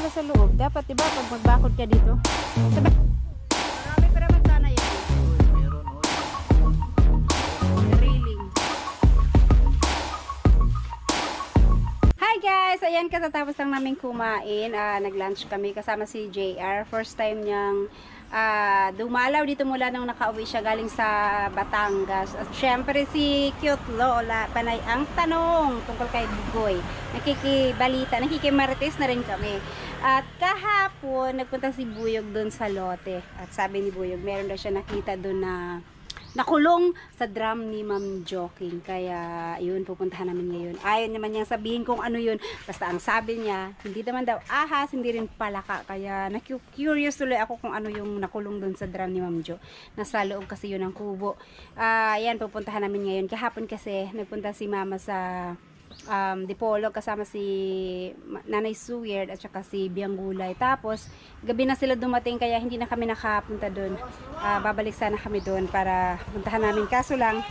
sila sa loob. Dapat diba pag magbakod ka dito. Marami pa naman sana yan. Railing. Hi guys! Ayan, katatapos lang namin kumain. Nag-lunch kami kasama si JR. First time niyang dumalaw dito mula nung nakauwi siya galing sa Batangas. At syempre si Cute Lola panay ang tanong tungkol kay Bugoy. Nakikibalita, nakikimarites na rin kami. At kahapon nagpunta si Buyog doon sa lote. At sabi ni Buyog, meron daw siya nakita doon na nakulong sa drum ni Ma'am Joking. Kaya yun, pupuntahan namin ngayon. Ayaw naman niyang sabihin kung ano yun. Basta ang sabi niya, hindi naman daw ahas, hindi rin palaka. Kaya na-curious tuloy ako kung ano yung nakulong dun sa drum ni Ma'am Jo. Nasa loob kasi yun ang kubo. Ayan, pupuntahan namin ngayon. Kahapon kasi nagpunta si Mama sa Dipolog kasama si Nanay Suyerd at saka si Biang Gulay. Tapos gabi na sila dumating kaya hindi na kami nakapunta doon. Babalik sana kami doon para puntahan namin. Kaso lang,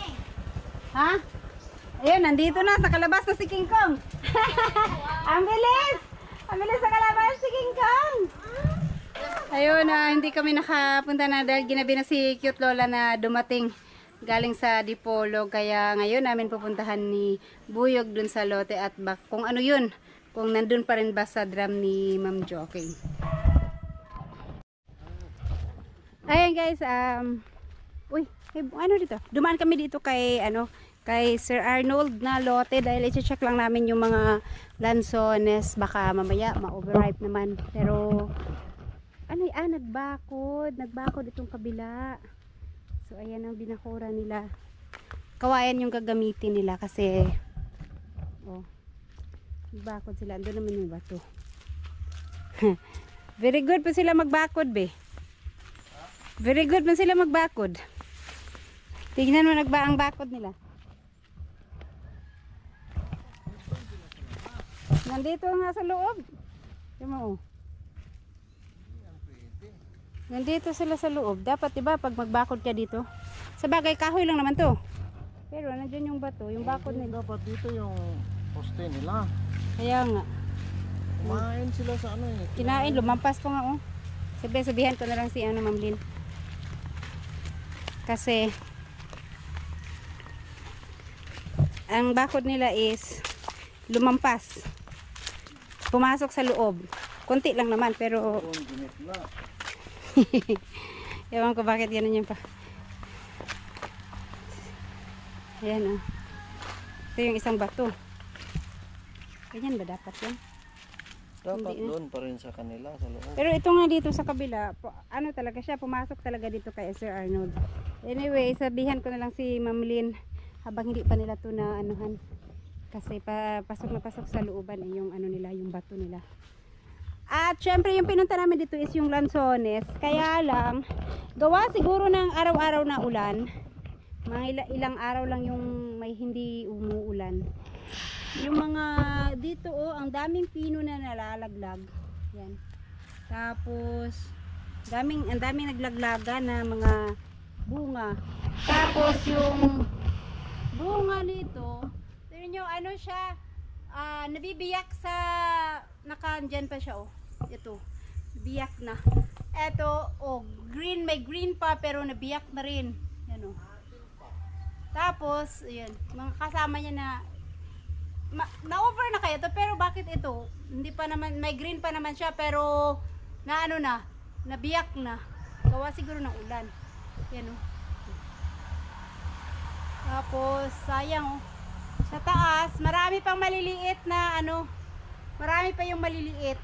ayun, nandito na sa kalabas na si King Kong. Ang bilis! Ang bilis sa kalabas si King Kong. Ayun, hindi kami nakapunta na dahil ginabi na si Cute Lola na dumating galing sa Dipolog. Kaya ngayon namin pupuntahan ni Buyog dun sa lote at kung ano yun, kung nandun pa rin ba sa drum ni Ma'am Joking. Ayan guys, uy, ano dito? Dumaan kami dito kay kay Sir Arnold na lote dahil i-check lang namin yung mga lansones, baka mamaya ma-overripe naman. Pero nagbakod itong kabila. So ayan ang binakura nila. Kawayan yung gagamitin nila kasi bakod sila. Andun naman yung bato. Very good pa sila magbakod, be. Very good pa sila magbakod. Tignan mo ang bakod nila. Nandito nga sa loob. Tignan mo. Nandito sila sa loob. Dapat diba pag magbakod ka dito. Sa bagay kahoy lang naman to. Pero nandiyan yung bato, yung bakod nila. Dapat dito yung poste nila. Kaya nga. Kumain sila sa Kinain, lumampas pa nga sabihan ko na lang si Ma'am Lynn. Kasi ang bakod nila is lumampas. Pumasok sa loob. Kunti lang naman pero ewan ko bakit ganun yun pa. Ayan ito yung isang bato. Ganyan ba dapat yan? Dapat doon pa rin sa kanila sa loob. Pero ito nga dito sa kabila, talaga siya, pumasok talaga dito kay Sir Arnold. Anyway, sabihan ko na lang si Ma'am Lynn habang hindi pa nila ito na anuhan. Kasi pasok na pasok sa looban yung nila, yung bato nila. At syempre yung pinunta namin dito is yung lansones. Kaya lang, gawa siguro ng araw-araw na ulan. Mga ilang araw lang yung may hindi umuulan. Yung mga dito ang daming pino na nalalaglag. Yan. Tapos ang daming naglaglaga na mga bunga. Tapos yung bunga nito, tingnan nyo siya, nabibiyak sa nakandyan pa siya ito, biyak na. Ito green, may green pa pero nabiyak na rin. Yan Tapos ayan, mga kasama niya na-over na kaya to, pero bakit ito? Hindi pa naman, may green pa naman siya pero nabiyak na. Gawa siguro ng ulan. Yan Tapos sayang sa taas, marami pang maliliit na marami pa yung maliliit.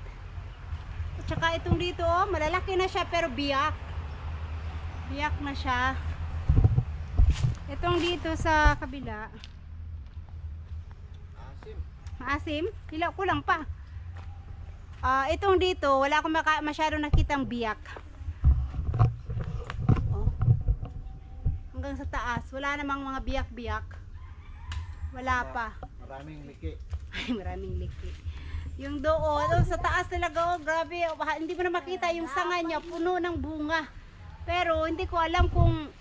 At saka itong dito malalaki na siya pero biyak. Biyak na siya. Itong dito sa kabila. Maasim? Hilaw ko lang pa. Itong dito, wala akong masyadong nakitang biyak. Hanggang sa taas, wala namang mga biyak-biyak. Wala pa. Maraming liki. Ay, maraming liki. Yung doon, sa taas talaga, grabe. Hindi mo na makita yung sanga niya, puno ng bunga. Pero hindi ko alam kung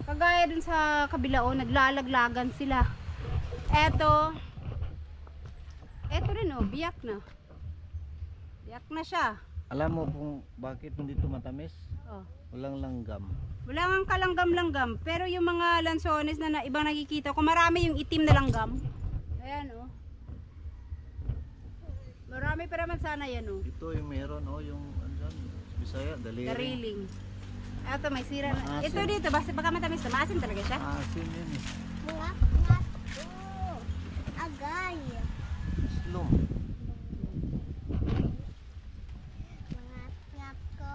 kagaya dun sa kabila, naglalaglagan sila. Eto rin biyak na. Yak na siya. Alam mo kung bakit hindi ito matamis? Oh. Walang langgam. Wala nga kalanggam-langgam. Pero yung mga lansones na ibang nakikita ko, marami yung itim na langgam. Ayan oh. Marami pa naman sana yan oh. Ito yung meron yung andyan, Bisaya, daliri. Dariling. Ito may sira na. Maasim. Ito dito, baka matamis na. Maasim talaga siya. Asin yun eh. Agay. Slum. Ngap ko.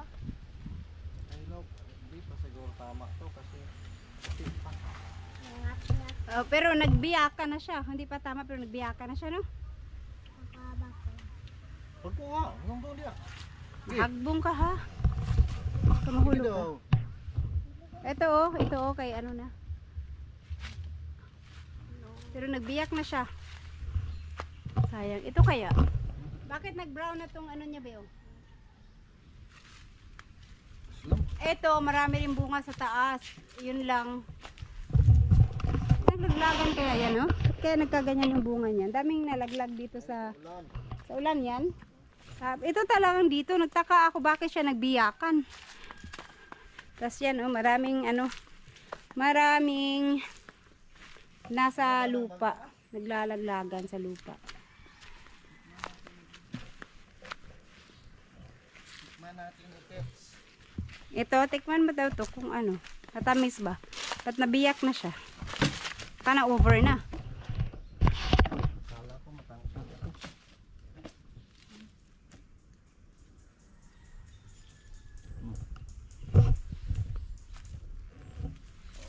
Ay no, hindi pa siguro tama to kasi Ngap. Oh, pero nagbiyakan na siya. Hindi pa tama pero nagbiyakan na siya no. Makaba ko. Huwag ko nga, hanggang doon diya. Hagbong ka ha. Kamahulog ka. Ito oh, kay ano na. Pero nagbiyak na siya. Sayang. Ito kaya. Bakit nag-brown na tong ano niya, Beo? Slum. Ito, marami rin bunga sa taas. Yun lang. Naglaglagan kaya yan, no? Kaya nagkaganyan yung bunga niyan. Daming nalaglag dito sa ulan yan. Ito talagang dito. Nagtaka ako bakit siya nagbiyakan. Tapos yan, oh, maraming nasa lupa. Naglalaglagan sa lupa. Tikman natin yung pets. Ito, tikman mo daw to kung ano. Matamis ba? Ba't nabiyak na siya? Kana over na. Kala ko matangkad ito.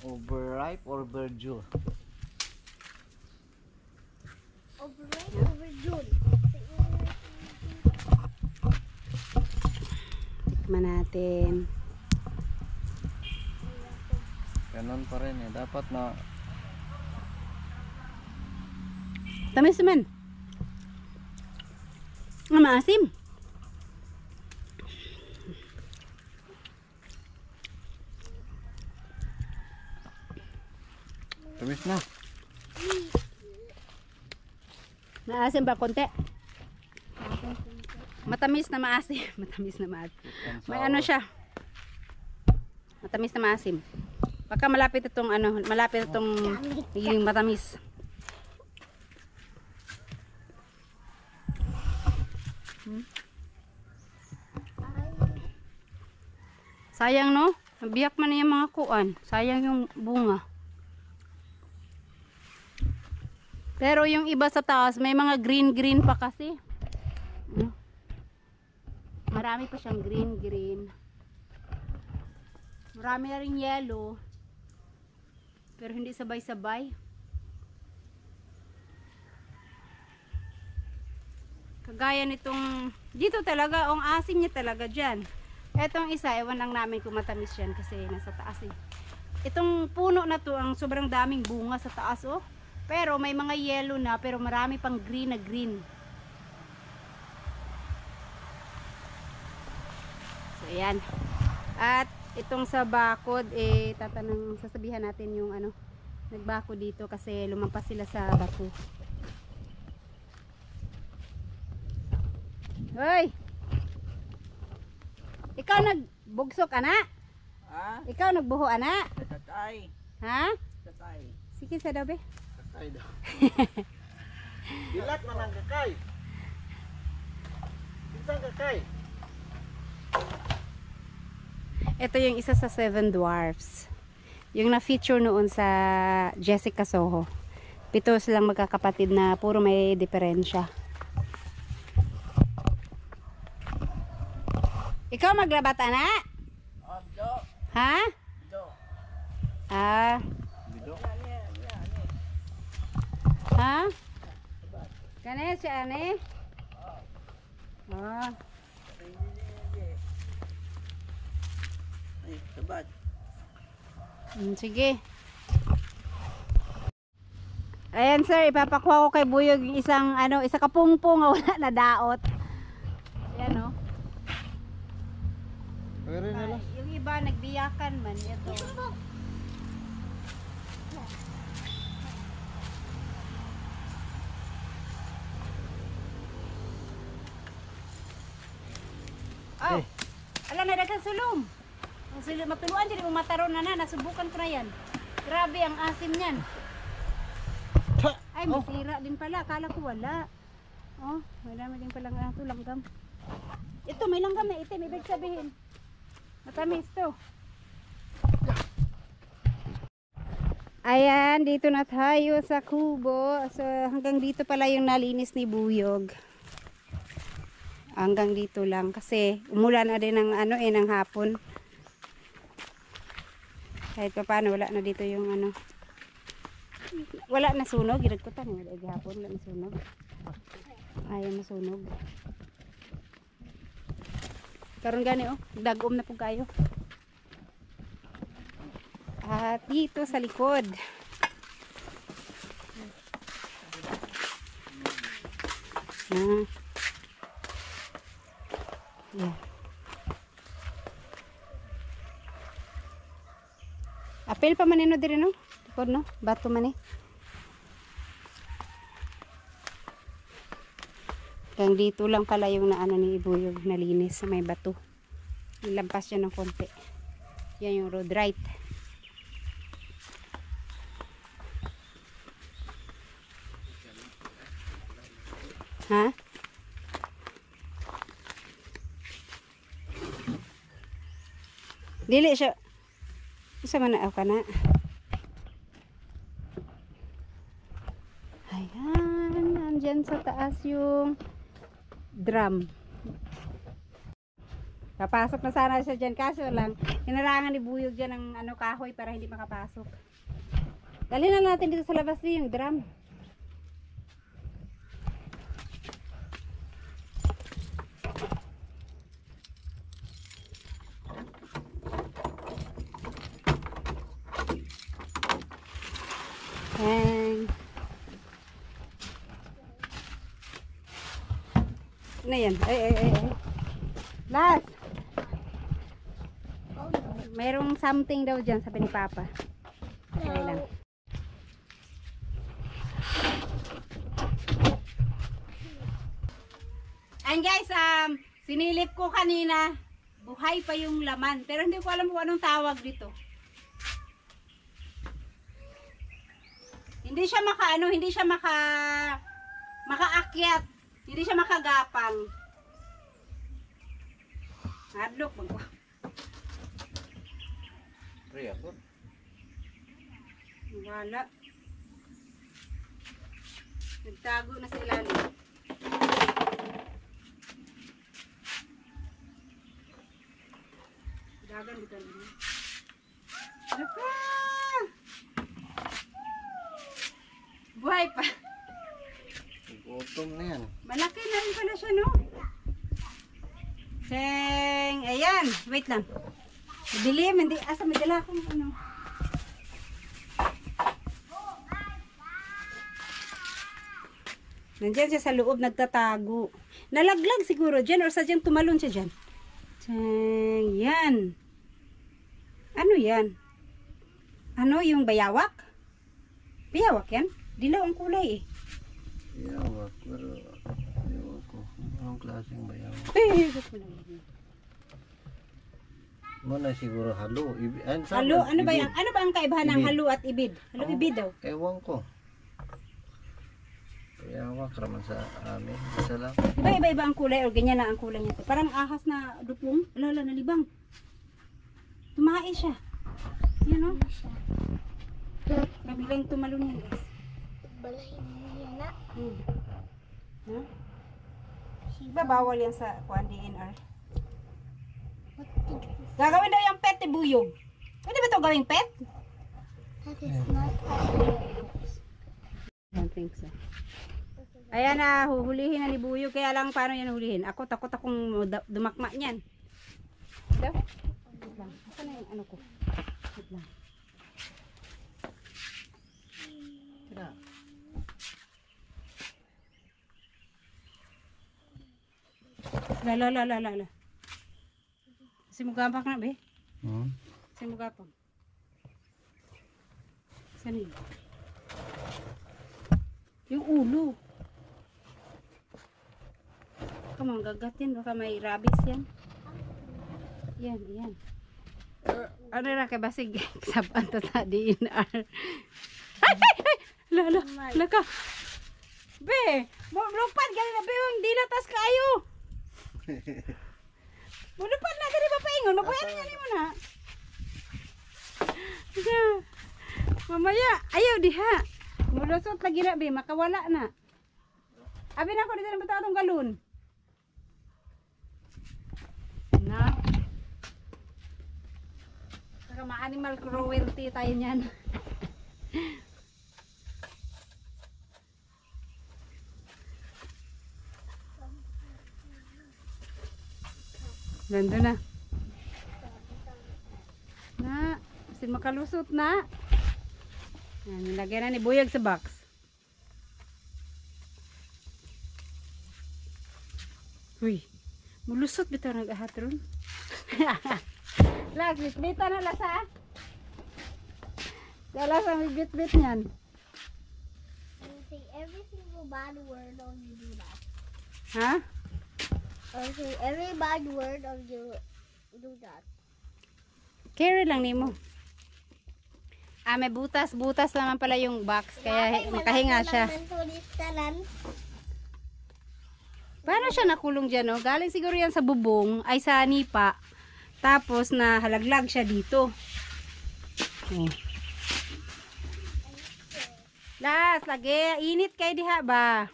Overripe or verdure? Overdue. Tikman natin. Ganon pa rin eh. Dapat na Tamis naman. Maasim. tamis na. Maasim ba konti? Matamis na maasim. Matamis na maasim. May ano siya. Matamis na maasim. Baka malapit itong naging matamis. Sayang no? Nabiyak man na yung mga kuan. Sayang yung bunga. Pero yung iba sa taas, may mga green pa kasi. Marami pa siyang green. Marami na rin yellow. Pero hindi sabay-sabay. Kagaya nitong, dito talaga, ang asim niya talaga dyan. Etong isa, ewan lang namin kung matamis yan kasi nasa taas eh. Itong puno na to, ang sobrang daming bunga sa taas oh. Pero may mga yellow na, pero marami pang green na green. So, ayan. At itong sa bakod, sasabihan natin yung nagbako dito kasi lumampas sila sa bato. Hoy! Ikaw nagbugsok, ana? Ha? Ikaw nagbuho, ana? Kakay. Ha? Kakay. Sige, sa daw be. Kakay daw. Dilat man ang kakay. Isang kakay. Ito yung isa sa Seven Dwarfs. Yung na-feature noon sa Jessica Soho. 7 silang magkakapatid na puro may diferensya. Ikaw maglabat, ana? Abdo. Ha? Abdo. Ah. Bido. Ha? Kane si ane? Ah. Ay, sabat. Sige. Ayan sir, ipapakuha ko kay Buyog yung isa kapungpong na wala na daot. Ayan oh. Pwede nila. Yung iba nagbiyakan man ito. Oh. Ala na daghang sulom. Ang sulom matuluan dyan mo mataron na nasubukan ko na yan. Grabe ang asim niyan. Ay, masira din pala. Akala ko wala. Oh, may dami din pala ito langgam. Ito may langgam na itim, ibig sabihin. Matamis to. Ayan, dito na tayo sa kubo. So, hanggang dito pala yung nalinis ni Buyog. Hanggang dito lang kasi umulan na din ng ng hapon. Kahit pa paano wala na dito yung wala na sunog, ginagkutan wala gihapon, wala na sunog. Ayaw na sunog. Karon gani dagom na pug kayo. At dito sa likod. Yeah. Apel pa manino diri no? Likod no? Bato man eh. Hanggang dito lang pala yung ni Ibuyog nalinis sa may bato. Nilampas siya ng konti. Yan yung road right. Ha? Dili siya. Isa man na ka na. Ayan, nandyan sa taas yung drum. Papasok na sana siya dyan, kaso lang hinarangan ni Buyog dyan ng kahoy para hindi makapasok. Dali na natin dito sa labas din yung drum. Hang. Ano yan? Ay. Last. Mayroong something daw dyan, sabi ni Papa. Okay lang. And guys, sinilip ko kanina, buhay pa yung laman. Pero hindi ko alam kung anong tawag dito. Hindi siya makaakyat. Hindi siya makagapang. Hadlok bang ko. Pre ako. Wala. Nagtago na sa ilalim. Dagan dito rin. Naka! Buhay pa. Gutom na yan. Malaki na rin pala siya, no? Seng, ayan. Wait lang. Dilim, hindi. Asa may dala akong Nandiyan siya sa loob, nagtatago. Nalaglag siguro dyan or sadyang tumalon siya dyan. Seng, yan. Ano yan? Ano yung bayawak? Bayawak yan? Dilaw ang kulay eh. Bayawak, pero ewan ko. Anong klaseng bayawak? Mo na siguro halo. Halo, ano ba yan? Ano ba ang kaibahan ng halo at ibid? Halo ibid daw. Ewan ko. Bayawak raman sa amin. Isa lang. Iba-iba ang kulay o ganyan na ang kulay niya. Parang ahas na dupong. Alala, nalibang. Tumae siya. Yan o. Biglang tumalon yan guys. Balahin mo yan na. Ha? Diba bawal yan sa DNR? Gagawin daw yung pet ni Buyog. Pwede ba ito gawing pet? That is not I don't think so. Ayan na, huhulihin na ni Buyog. Kaya lang paano yan hulihin? Ako takot akong dumakma niyan. Ito? Wait lang. Asan na yung ano ko? Wait lang. Tira. Lala. Kasi mugapak na be. Kasi mugapak. Saan yun? Yung ulo. Baka manggagatin. Baka may rabies yan. Yan, yan. Ano na kay basig saban ta sa DNR. Ay, ay, ay! Lala ka. Be, lupad gali na be, yung dilatas kayo. Lupad na diri ba paingon, mabuhay na nimo na. Mamaya, ayaw diha. Mulusot lagi na be, makawala na. Abi na ako dito na bitaw atong galon. Na. Saka ma-animal cruelty tayo niyan. Ganda na. Na, kasi makalusot na. Yan, nilagyan na ni Buyag sa box. Uy, mulusot bitaw nag-ahatron. Lag, bitbita na lasa. Dala sa may bit-bit niyan. You say every single bad word of you do that. Ha? Or say every bad word of you do that. Carry lang nimo. Ah, may butas-butas naman pala yung box kaya makahinga siya. Paano siya nakulong dyan, no? Galing siguro yan sa bubong, ay sa nipa. Tapos na halaglag siya dito. Oh. Las, lagi. Init kayo diha ba?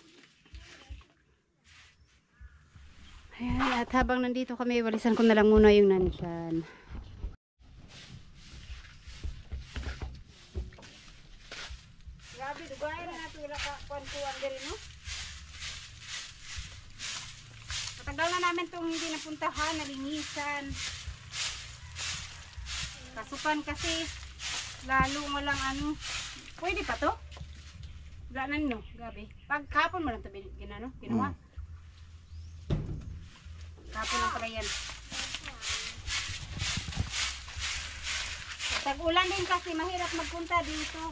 Ayan, at habang nandito kami, walisan ko na lang muna yung nandyan. Grabe, dugay na natula ka kwantuan din, no? Matagal na namin itong hindi napuntahan, nalinisan. Kasukan kasi, lalo walang ano. Pwede pa to? Wala na no, gabi. Pag kapon mo lang ito ginawa. Kapon lang pala yan. Tag-ulan din kasi, mahirap magpunta dito.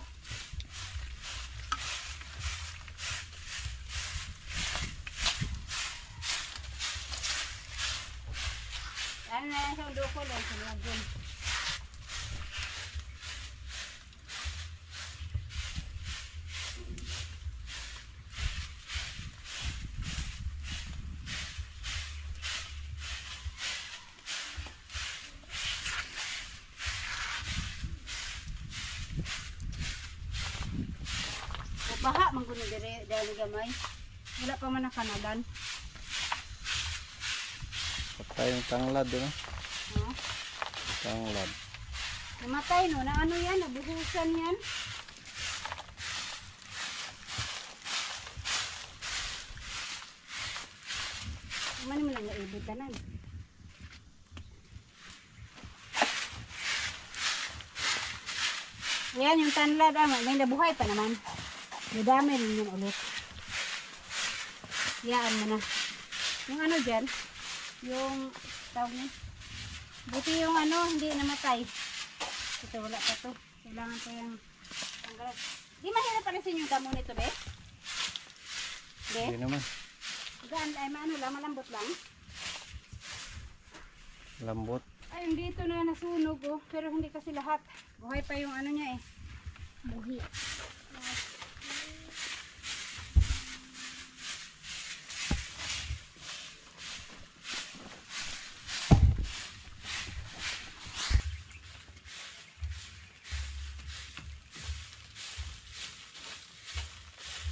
Ano na yan siyang duko lang, sinagin. Baha mangguno dire dahil gamay. Wala pa man nakanalan. Patay yung tanglad, no? No? Tanglad. Namatay no, na ano yan, nabuhusan yan. Mano mo lang naibig tanan. Ayan yung tanlad, may nabuhay pa naman. Madami rin yun ulit. Iyaan mo na. Yung ano dyan, yung tawag niya. Buti yung ano, hindi namatay. Ito, wala pa to. Kailangan ko yung tanggalan. Di mahirap palisin yung damo nito, be? Be? Hindi naman. Gaan, ay maano lang, malambot lang. Lambot. Ayun, dito na nasunog, oh. Pero hindi kasi lahat. Buhay pa yung ano niya, eh. Buhi.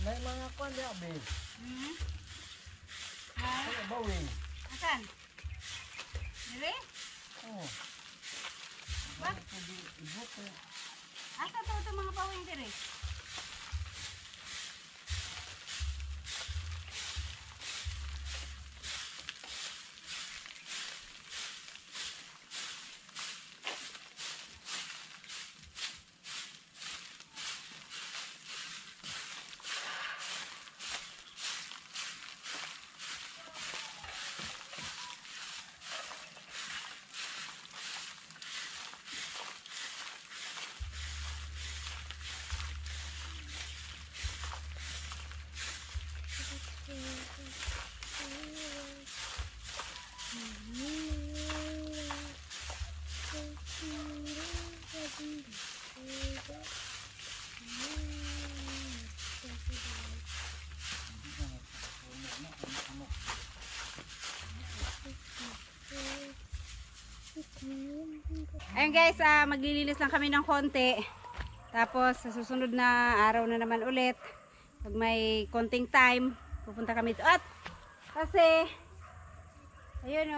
May mga kwan niya, babe. Ha? Ano, bawing? Asan? Dire? Oo. Ba? Ibot eh. Asa to itong mga pawing dire? Ayun guys, maglilinis lang kami ng konti. Tapos sa susunod na araw na naman ulit, pag may konting time, pupunta kami ito. At kasi ayun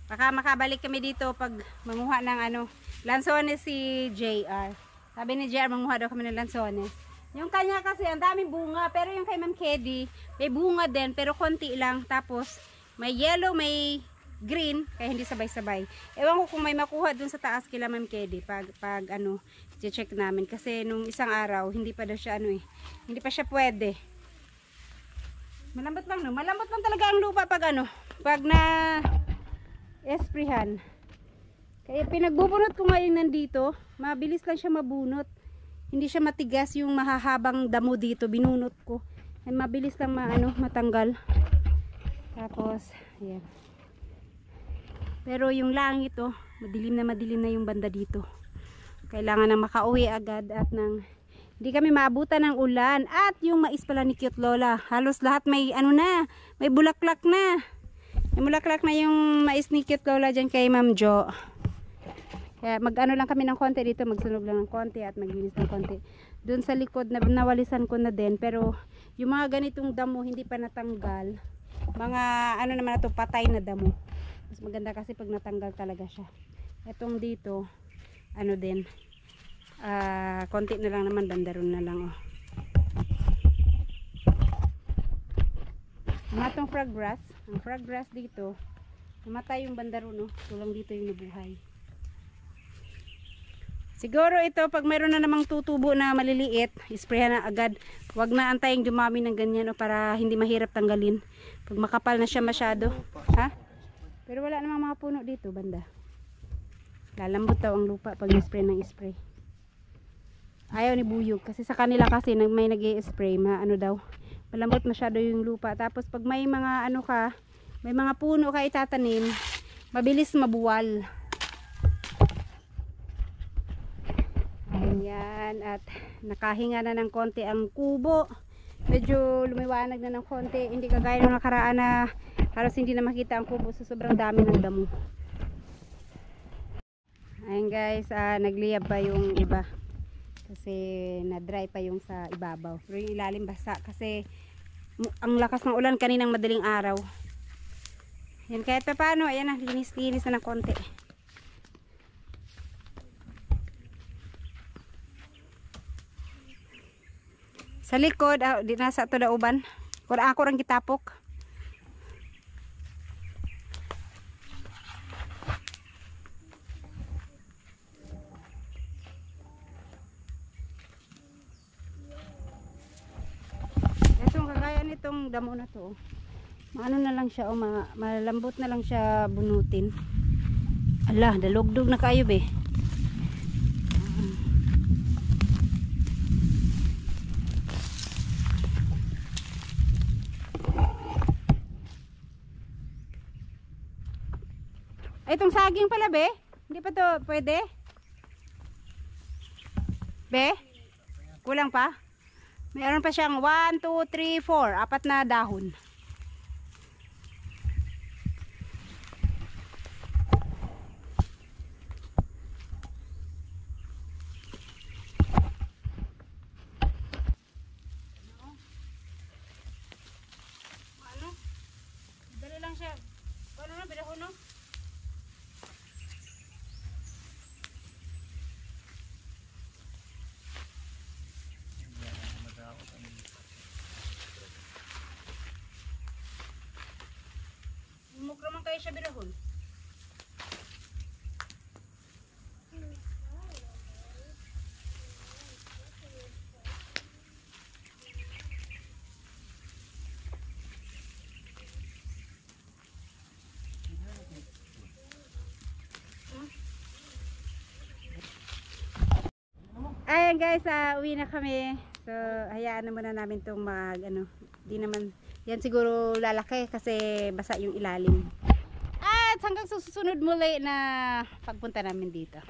baka makabalik kami dito pag manguha ng lansones si JR. Sabi ni JR, manguha daw kami ng lansones. Yung kanya kasi ang daming bunga, pero yung kay Ma'am Kedy may bunga din pero konti lang. Tapos may yellow, may green, kaya hindi sabay-sabay. Ewan ko kung may makuha dun sa taas kila Ma'am Kedy pag check namin. Kasi nung isang araw, hindi pa daw siya hindi pa siya pwede. Malambot lang malambot lang talaga ang lupa pag na esprehan. Kaya pinagbubunot ko ngayon nandito, mabilis lang siya mabunot. Hindi siya matigas yung mahahabang damo dito, binunot ko. Ay mabilis lang matanggal. Tapos, ayan. Pero yung langit madilim na yung banda dito. Kailangan na makauwi agad at hindi kami maabutan ng ulan. At yung mais pala ni Cute Lola, halos lahat may may bulaklak na. May bulaklak na yung mais ni Cute Lola dyan kay Ma'am Jo. Kaya lang kami ng konti dito, magsunog lang ng konti at maglinis ng konti. Doon sa likod nawalisan ko na din, pero yung mga ganitong damo hindi pa natanggal. Mga naman na to, patay na damo. Mas maganda kasi pag natanggal talaga siya. Etong dito din konti na lang naman, dandaron na lang Itong frog grass, ang frog grass dito namatay yung bandaron tulang dito yung nabuhay. Siguro ito pag mayroon na namang tutubo na maliliit, isprayan na agad. Huwag na antaying dumami ng ganyan para hindi mahirap tanggalin pag makapal na siya masyado. Pero wala namang mga puno dito banda. Lalambot daw ang lupa pag spray ng spray. Ayaw ni Buyog kasi sa kanila kasi may nag-i-spray daw. Malambot masyado yung lupa. Tapos pag may mga may mga puno ka itatanim, mabilis mabuwal. Ayan, at nakahinga na ng konti ang kubo. Medyo lumiwanag na ng konti, hindi kagaya nung nakaraan na halos hindi na makita ang kubo sa sobrang dami ng damo. Ayan guys, nagliyab pa yung iba kasi na dry pa yung sa ibabaw, pero yung ilalim basa kasi ang lakas ng ulan kaninang madaling araw. Yan, kahit pa paano, ayan na, linis-linis na ng konti. Sa likod, di nasa ito dauban. Kung ako rang kitapok. Itong kagaya nitong damo na to. Maano na lang siya, malambot na lang siya bunutin. Ala, dalugdog na kayo be. Itong saging pala be, hindi pa to pwede? Be? Kulang pa? Mayroon pa siyang 1, 2, 3, 4, 4 na dahon. Ano? Dali lang siya. Ano na, bidahon no? Mukha man kayo siya bidahon. Ayan guys, uwi na kami. So, hayaan na muna namin itong di naman, yan siguro lalaki kasi basa yung ilalim. At hanggang susunod muli na pagpunta namin dito.